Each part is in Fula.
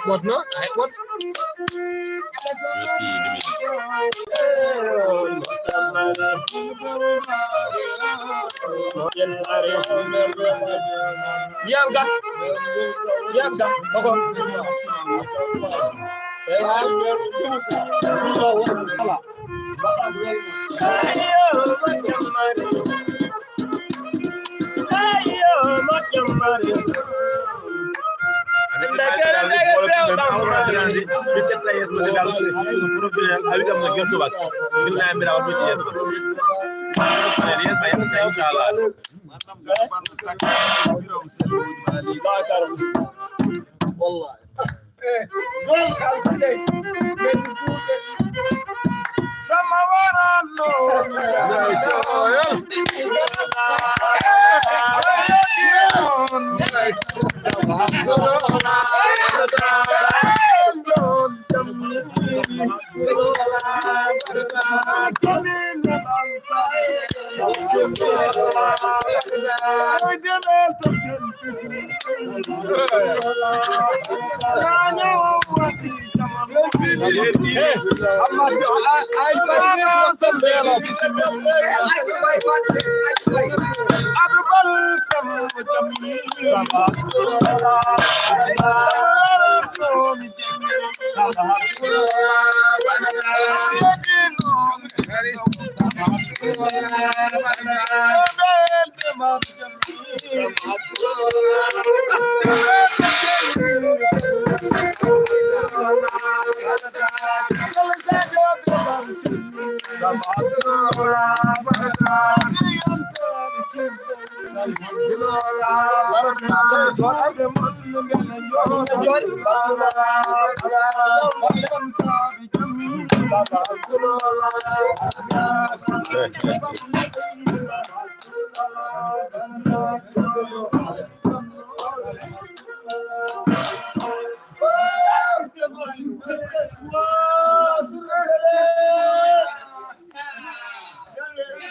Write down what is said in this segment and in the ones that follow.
What no? What? Merci. Yabga. Toko. والله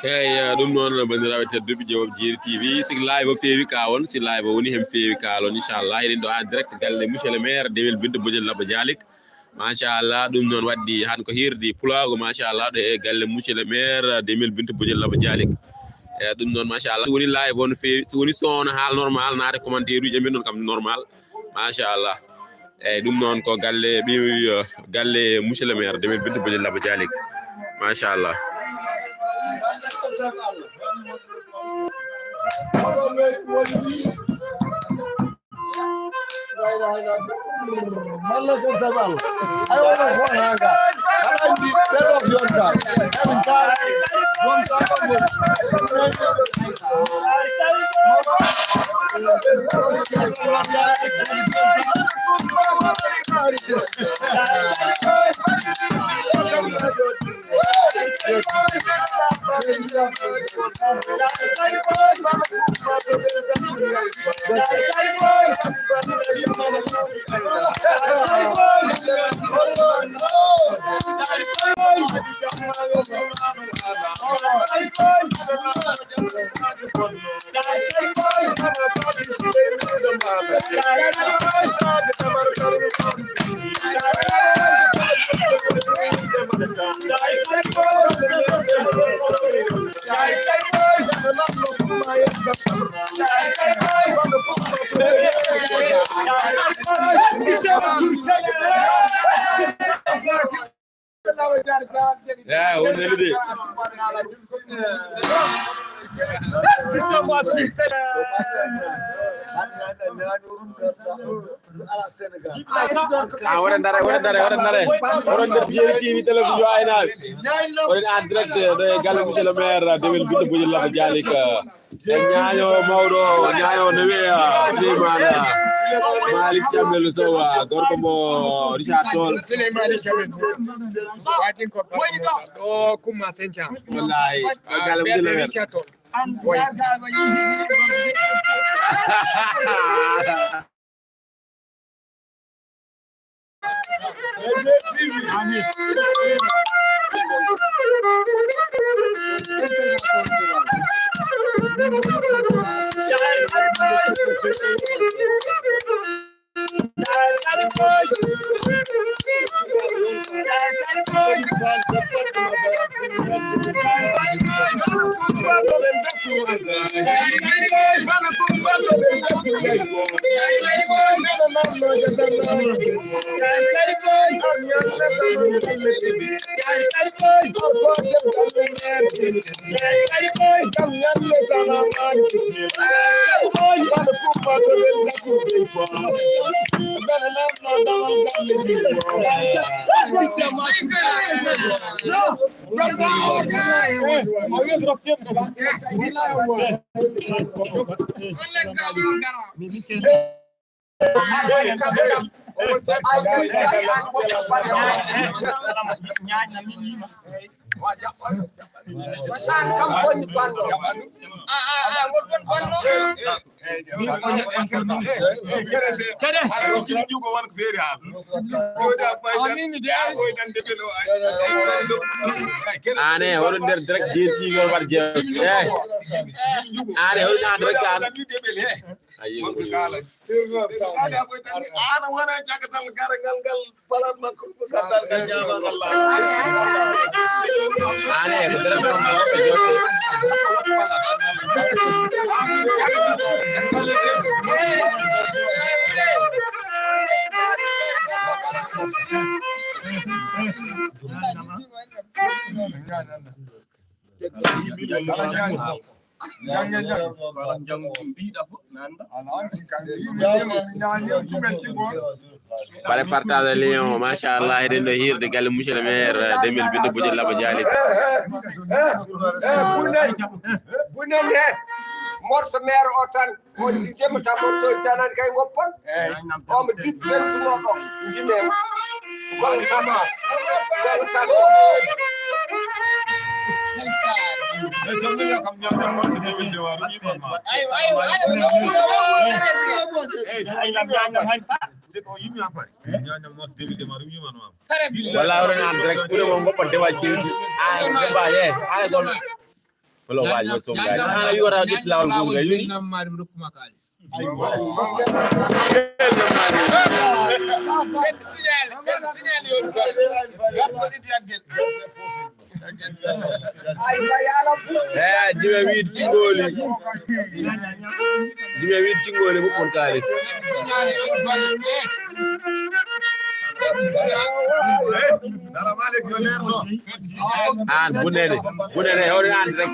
Hey, ɗum noon bandiraɓe tedduɓe ƴeewoɓe Djeri TV si live feewi ka won si live woni hem feewi kalon inchallah eɗen ɗo en direct galle monsieur le maire Demel Binta Bodiel Laba Dialik machallah ɗum noon waddi han ko hirdi pulago machallah ɗo e galle monsieur le maire Demel Binta Bodiel Laba Dialik e ɗum noon machallah woni live on feewi so woni son haal normal naate commentaire uji min noon kam normal machallah eyyi ɗum noon ko galle ɓi galle monsieur le maire Demel Binta Bodiel Laba Dialik machallah Yeah, what did it? Malik Jamel Sowa gorko mo Richard Toll Suleimani Jamel watin ko do kuma sencha wallahi galam dina Richard Toll Masan kampung Bando. ane wonu der direct jenti go war je ane wonu na direct an ayi ana wana jagatal garagal gal palan makko satal ka nyama Allah ane ko direct ko mo jokke Bare partage Lyon machallah eden do hirde galle monsieur le maire 2022 Boujel Laba Dialik Bunene morso maire otan ko jemata morso janan kay ngoppon o mo ditben tumo ko jinem wali mama wal sago wala wala na direct ko mo ngopon de waji ay ba ye ay gon wala waji so ngai ay wara git lawol go ngai nam marim rukuma kali signal yo gardo di diagel ay bayala jibe wi tingoli jibe wi tingoli bu pon kalis salam alaykum yo lerno an bunene hore an rek